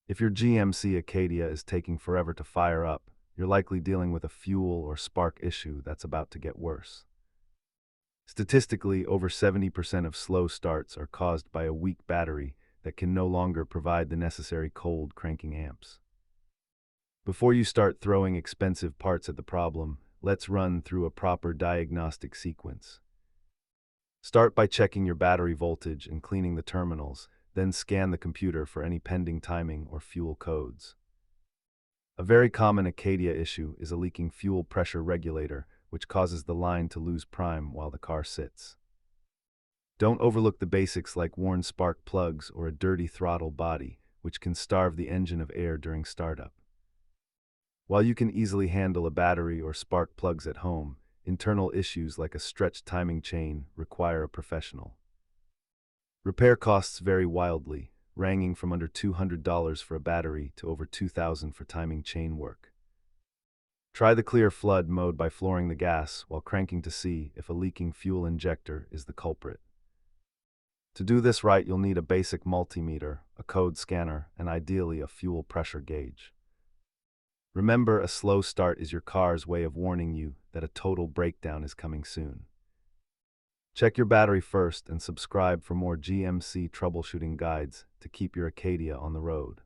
If your GMC Acadia is taking forever to fire up, you're likely dealing with a fuel or spark issue that's about to get worse. Statistically, over 70% of slow starts are caused by a weak battery that can no longer provide the necessary cold cranking amps. Before you start throwing expensive parts at the problem, let's run through a proper diagnostic sequence. Start by checking your battery voltage and cleaning the terminals, then scan the computer for any pending timing or fuel codes. A very common Acadia issue is a leaking fuel pressure regulator, which causes the line to lose prime while the car sits. Don't overlook the basics like worn spark plugs or a dirty throttle body, which can starve the engine of air during startup. While you can easily handle a battery or spark plugs at home, internal issues like a stretched timing chain require a professional. Repair costs vary wildly, ranging from under $200 for a battery to over $2,000 for timing chain work. Try the clear flood mode by flooring the gas while cranking to see if a leaking fuel injector is the culprit. To do this right, you'll need a basic multimeter, a code scanner, and ideally a fuel pressure gauge. Remember, a slow start is your car's way of warning you that a total breakdown is coming soon. Check your battery first and subscribe for more GMC troubleshooting guides to keep your Acadia on the road.